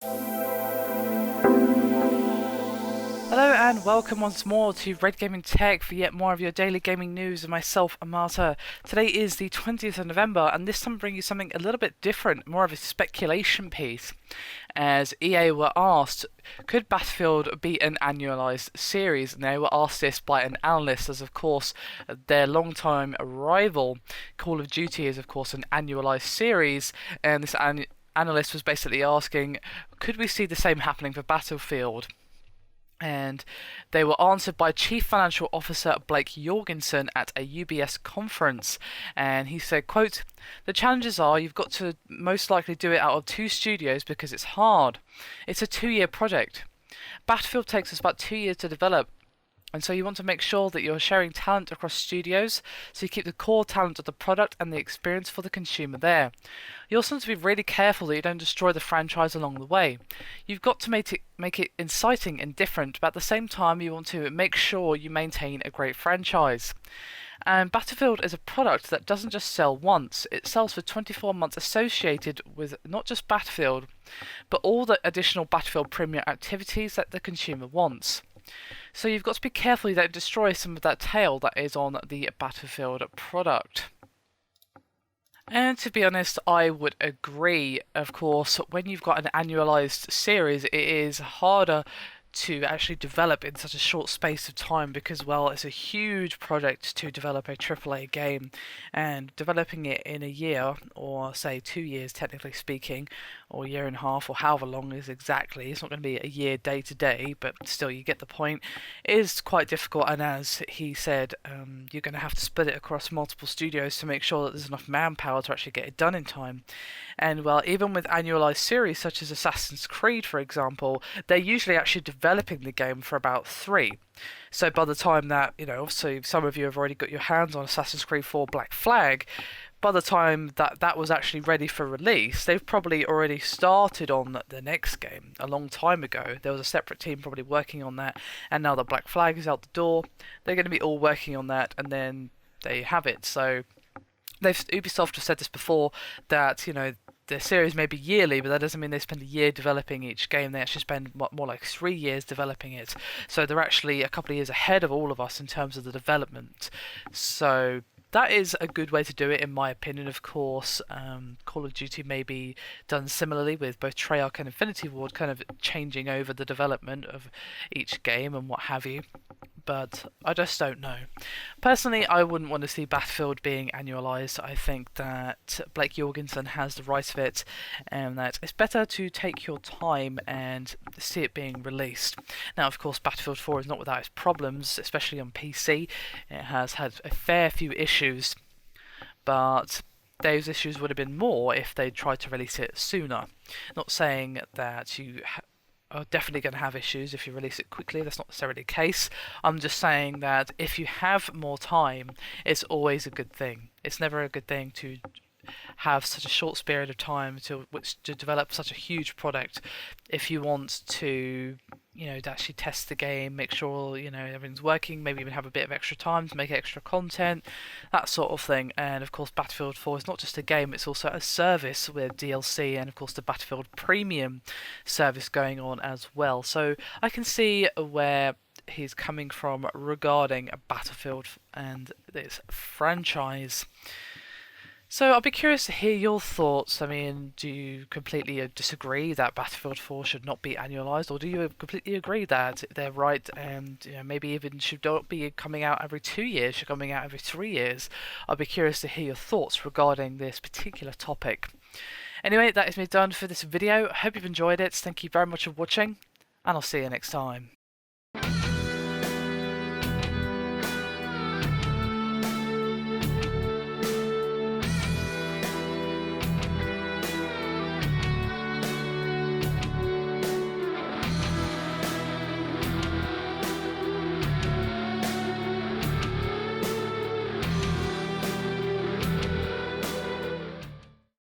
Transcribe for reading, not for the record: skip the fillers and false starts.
Hello and welcome once more to Red Gaming Tech for yet more of your daily gaming news with myself, Amata. Today is the 20th of November and this time I bring you something a little bit different, more of a speculation piece. As EA were asked, could Battlefield be an annualised series? And they were asked this by an analyst, as of course their long-time rival Call of Duty is of course an annualised series, and this analyst was basically asking, could we see the same happening for Battlefield? And they were answered by Chief Financial Officer Blake Jorgensen at a UBS conference. And he said, quote, "The challenges are you've got to most likely do it out of 2 studios because it's hard. It's a 2-year project. Battlefield takes us about 2 years to develop. And so you want to make sure that you're sharing talent across studios so you keep the core talent of the product and the experience for the consumer there. You also want to be really careful that you don't destroy the franchise along the way. You've got to make it exciting and different, but at the same time you want to make sure you maintain a great franchise. And Battlefield is a product that doesn't just sell once, it sells for 24 months associated with not just Battlefield, but all the additional Battlefield Premium activities that the consumer wants. So you've got to be careful you don't destroy some of that tail that is on the Battlefield product. And to be honest, I would agree. Of course, when you've got an annualised series, it is harder to actually develop in such a short space of time because, well, it's a huge project to develop a AAA game, and developing it in a year, or say 2 years technically speaking, or a year and a half, or however long is exactly, it's not going to be a year day to day, but still you get the point, is quite difficult. And as he said, you're going to have to split it across multiple studios to make sure that there's enough manpower to actually get it done in time. And well, even with annualised series such as Assassin's Creed, for example, they're usually actually developing the game for about 3. So by the time that, obviously some of you have already got your hands on Assassin's Creed 4 Black Flag, by the time that that was actually ready for release, they've probably already started on the next game a long time ago. There was a separate team probably working on that, and now that Black Flag is out the door, they're going to be all working on that, and then they have it. So Ubisoft have said this before, that the series may be yearly, but that doesn't mean they spend a year developing each game. They actually spend more like 3 years developing it. So they're actually a couple of years ahead of all of us in terms of the development. So that is a good way to do it, in my opinion. Of course, Call of Duty may be done similarly with both Treyarch and Infinity Ward kind of changing over the development of each game and what have you. But I just don't know. Personally, I wouldn't want to see Battlefield being annualised. I think that Blake Jorgensen has the right of it, and that it's better to take your time and see it being released. Now, of course, Battlefield 4 is not without its problems, especially on PC. It has had a fair few issues, but those issues would have been more if they tried to release it sooner. Not saying that you are definitely going to have issues if you release it quickly. That's not necessarily the case. I'm just saying that if you have more time, it's always a good thing. It's never a good thing to have such a short period of time to develop such a huge product. If you want to to actually test the game, make sure everything's working, maybe even have a bit of extra time to make extra content, that sort of thing. And of course Battlefield 4 is not just a game, it's also a service with DLC, and of course the Battlefield Premium service going on as well. So I can see where he's coming from regarding Battlefield and this franchise. So I'll be curious to hear your thoughts. I mean, do you completely disagree that Battlefield 4 should not be annualised, or do you completely agree that they're right and maybe even should not be coming out every 2 years, should coming out every 3 years? I'll be curious to hear your thoughts regarding this particular topic. Anyway, that is me done for this video. I hope you've enjoyed it. Thank you very much for watching, and I'll see you next time.